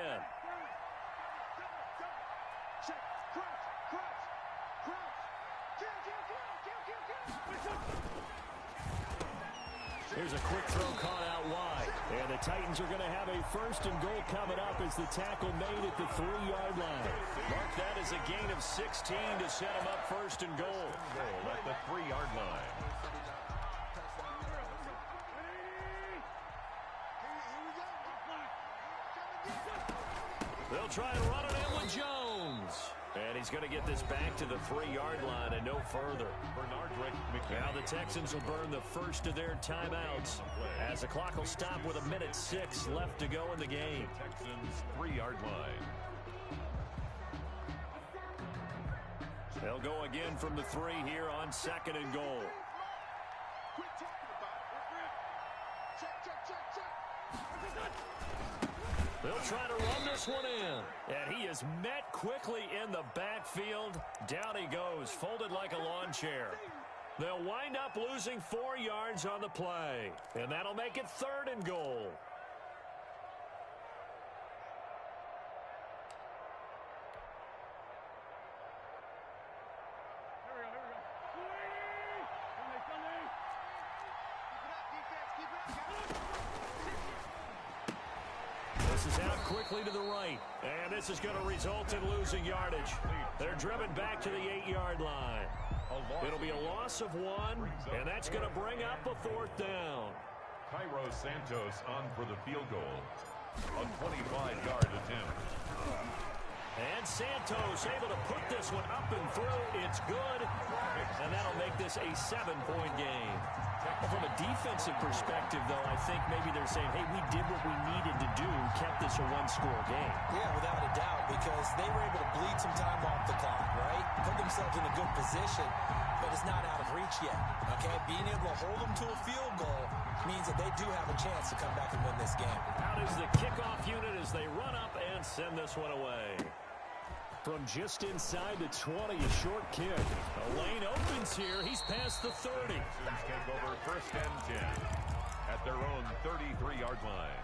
Speaker 1: Here's a quick throw caught out wide. And the Titans are going to have a 1st and goal coming up as the tackle made at the 3-yard line. Mark that as a gain of 16 to set them up 1st and goal.
Speaker 3: At the 3-yard line.
Speaker 1: They'll try and run it in with Jones. And he's going to get this back to the 3-yard line and no further. Now the Texans will burn the first of their timeouts as the clock will stop with 1:06 left to go in the game.
Speaker 3: Texans 3-yard line.
Speaker 1: They'll go again from the 3 here on 2nd and goal. They'll try to run this one in. And he is met quickly in the backfield. Down he goes, folded like a lawn chair. They'll wind up losing 4 yards on the play. And that'll make it 3rd and goal. This is out quickly to the right. And this is going to result in losing yardage. They're driven back to the 8-yard line. It'll be a loss of 1, and that's going to bring up a 4th down.
Speaker 3: Cairo Santos on for the field goal. A 25-yard attempt.
Speaker 1: And Santos able to put this one up and through. It's good. And that'll make this a 7-point game. From a defensive perspective, though, I think maybe they're saying, hey, we did what we needed to do, kept this a 1-score game.
Speaker 2: Yeah, without a doubt, because they were able to bleed some time off the clock, right? Put themselves in a good position, but it's not out of reach yet, okay? Being able to hold them to a field goal means that they do have a chance to come back and win this game.
Speaker 1: Out is the kickoff unit as they run up and send this one away. From just inside the 20, a short kick. A lane opens here. He's past the 30.
Speaker 3: Texans take over 1st and 10 at their own 33-yard line.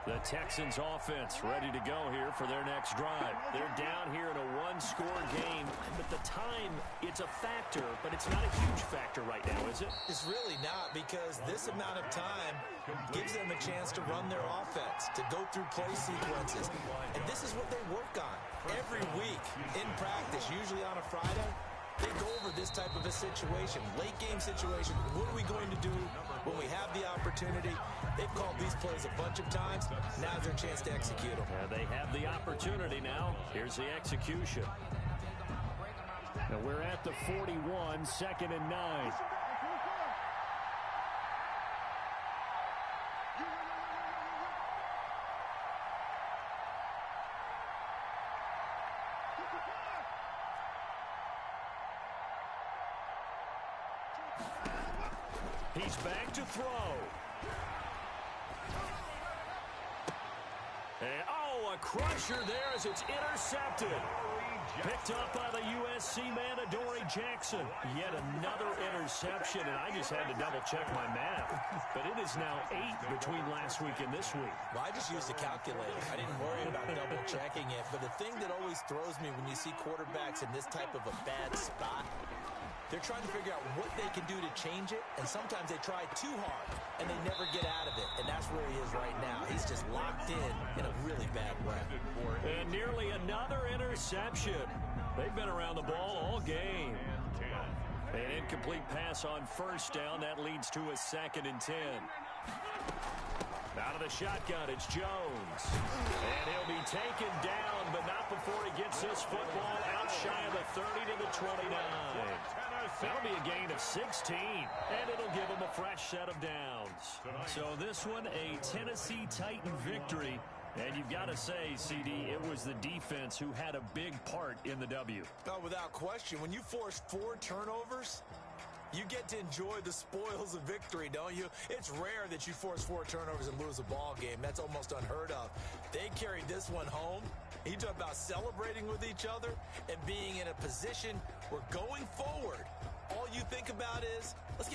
Speaker 1: The Texans offense ready to go here for their next drive. They're down here in a one-score game, but the time, it's a factor, but it's not a huge factor right now, is it?
Speaker 2: It's really not, because this amount of time gives them a chance to run their offense, to go through play sequences. And this is what they work on every week in practice, usually on a Friday. They go over this type of a situation, late-game situation. What are we going to do when we have the opportunity? They've called these plays a bunch of times. Now's their chance to execute them.
Speaker 1: Yeah, they have the opportunity now. Here's the execution. Now we're at the 41, 2nd and 9. He's back to throw. And, a crusher there as it's intercepted. Picked up by the USC man, Adoree Jackson. Yet another interception, and I just had to double-check my math. But it is now 8 between last week and this week.
Speaker 2: Well, I just used a calculator. I didn't worry about double-checking it. But the thing that always throws me when you see quarterbacks in this type of a bad spot, they're trying to figure out what they can do to change it, and sometimes they try too hard, and they never get out of it, and that's where he is right now. He's just locked in a really bad way.
Speaker 1: And nearly another interception. They've been around the ball all game. An incomplete pass on first down. That leads to a 2nd and 10. Out of the shotgun, it's Jones. And he'll be taken down, but not before he gets this football out shy of the 30 to the 29. That'll be a gain of 16, and it'll give him a fresh set of downs. So this one, a Tennessee Titan victory. And you've got to say, CD, it was the defense who had a big part in the W.
Speaker 2: Oh, without question. When you force 4 turnovers, you get to enjoy the spoils of victory, don't you? It's rare that you force 4 turnovers and lose a ball game. That's almost unheard of. They carried this one home. You talk about celebrating with each other and being in a position where going forward, all you think about is, let's get